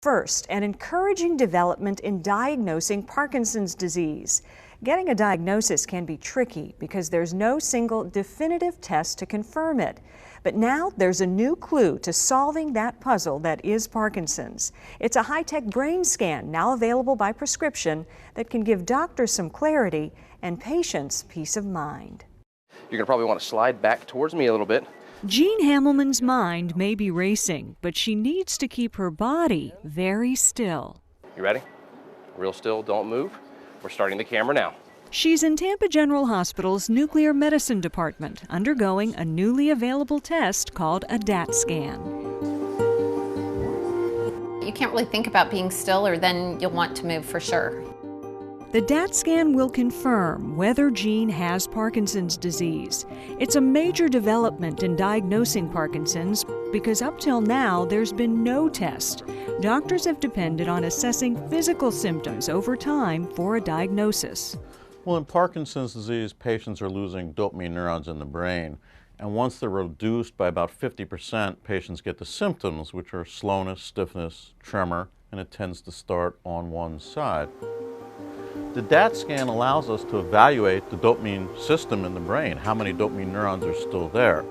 First, an encouraging development in diagnosing Parkinson's disease. Getting a diagnosis can be tricky because there's no single definitive test to confirm it. But now there's a new clue to solving that puzzle that is Parkinson's. It's a high-tech brain scan now available by prescription that can give doctors some clarity and patients peace of mind. You're going to probably want to slide back towards me a little bit. Jean Hamelman's mind may be racing, but she needs to keep her body very still. You ready? Real still, don't move. We're starting the camera now. She's in Tampa General Hospital's nuclear medicine department, undergoing a newly available test called a DAT scan. You can't really think about being still, or then you'll want to move for sure. The DAT scan will confirm whether Jean has Parkinson's disease. It's a major development in diagnosing Parkinson's because up till now there's been no test. Doctors have depended on assessing physical symptoms over time for a diagnosis. Well, in Parkinson's disease, patients are losing dopamine neurons in the brain. And once they're reduced by about 50%, patients get the symptoms, which are slowness, stiffness, tremor, and it tends to start on one side. The DAT scan allows us to evaluate the dopamine system in the brain, how many dopamine neurons are still there.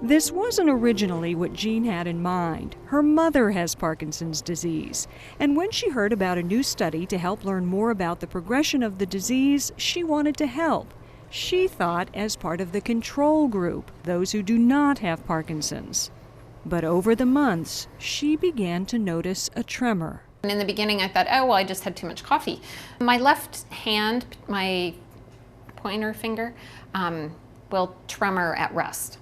This wasn't originally what Jean had in mind. Her mother has Parkinson's disease, and when she heard about a new study to help learn more about the progression of the disease, she wanted to help. She thought as part of the control group, those who do not have Parkinson's. But over the months, she began to notice a tremor. And in the beginning I thought, oh, well, I just had too much coffee. My left hand, my pointer finger, will tremor at rest.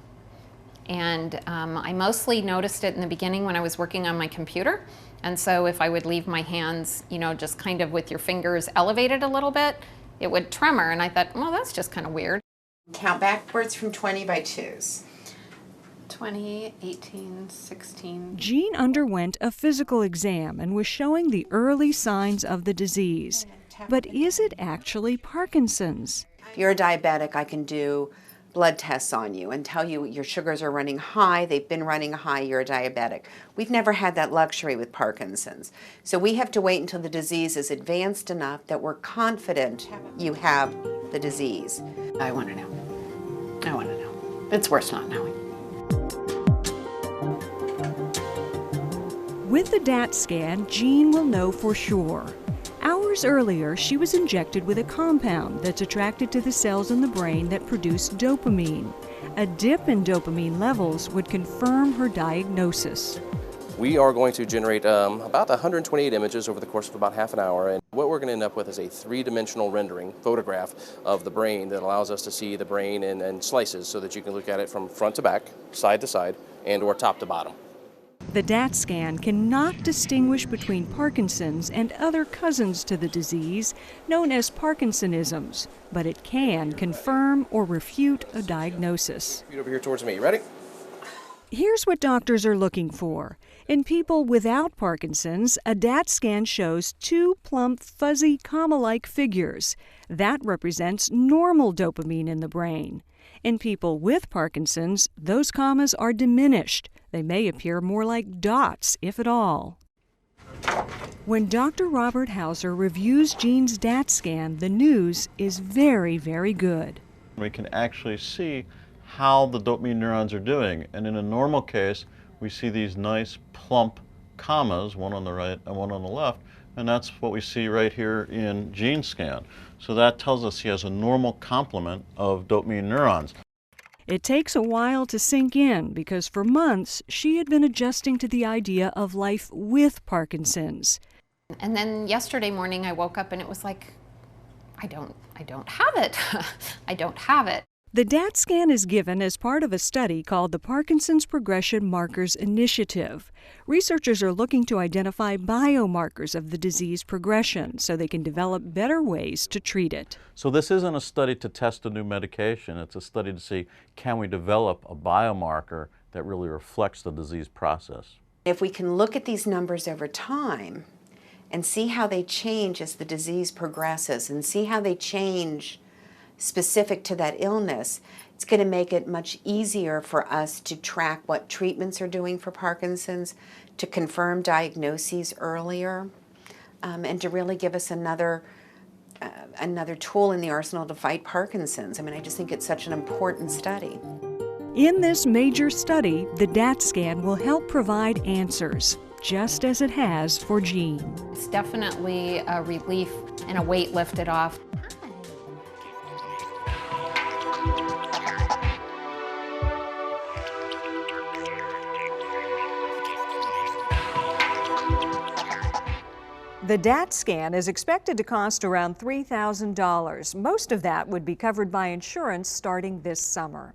And I mostly noticed it in the beginning when I was working on my computer. And so if I would leave my hands, just kind of with your fingers elevated a little bit, it would tremor. And I thought, well, that's just kind of weird. Count backwards from 20 by twos. 20, 18, 16. Jean underwent a physical exam and was showing the early signs of the disease. But is it actually Parkinson's? If you're a diabetic, I can do blood tests on you and tell you your sugars are running high, they've been running high, you're a diabetic. We've never had that luxury with Parkinson's. So we have to wait until the disease is advanced enough that we're confident you have the disease. I want to know. I want to know. It's worse not knowing. With the DAT scan, Jean will know for sure. Hours earlier, she was injected with a compound that's attracted to the cells in the brain that produce dopamine. A dip in dopamine levels would confirm her diagnosis. We are going to generate about 128 images over the course of about half an hour, and what we're going to end up with is a three-dimensional rendering photograph of the brain that allows us to see the brain in slices so that you can look at it from front to back, side to side, and or top to bottom. The DAT scan cannot distinguish between Parkinson's and other cousins to the disease known as Parkinsonisms, but it can confirm or refute a diagnosis. Feet over here towards me. Ready? Here's what doctors are looking for. In people without Parkinson's, a DAT scan shows two plump, fuzzy, comma-like figures. That represents normal dopamine in the brain. In people with Parkinson's, those commas are diminished. They may appear more like dots, if at all. When Dr. Robert Hauser reviews Jean's DAT scan, the news is very, very good. We can actually see how the dopamine neurons are doing. And in a normal case, we see these nice plump commas, one on the right and one on the left, and that's what we see right here in Jean's scan. So that tells us he has a normal complement of dopamine neurons. It takes a while to sink in because for months she had been adjusting to the idea of life with Parkinson's. And then yesterday morning I woke up and it was like, I don't have it. I don't have it. The DAT scan is given as part of a study called the Parkinson's Progression Markers Initiative. Researchers are looking to identify biomarkers of the disease progression so they can develop better ways to treat it. So this isn't a study to test a new medication, it's a study to see can we develop a biomarker that really reflects the disease process. If we can look at these numbers over time and see how they change as the disease progresses and see how they change specific to that illness, It's going to make it much easier for us to track what treatments are doing for Parkinson's, to confirm diagnoses earlier, and to really give us another tool in the arsenal to fight Parkinson's. I mean, I just think it's such an important study. In this major study, the DAT scan will help provide answers, just as it has for Jean. It's definitely a relief and a weight lifted off. The DAT scan is expected to cost around $3,000. Most of that would be covered by insurance starting this summer.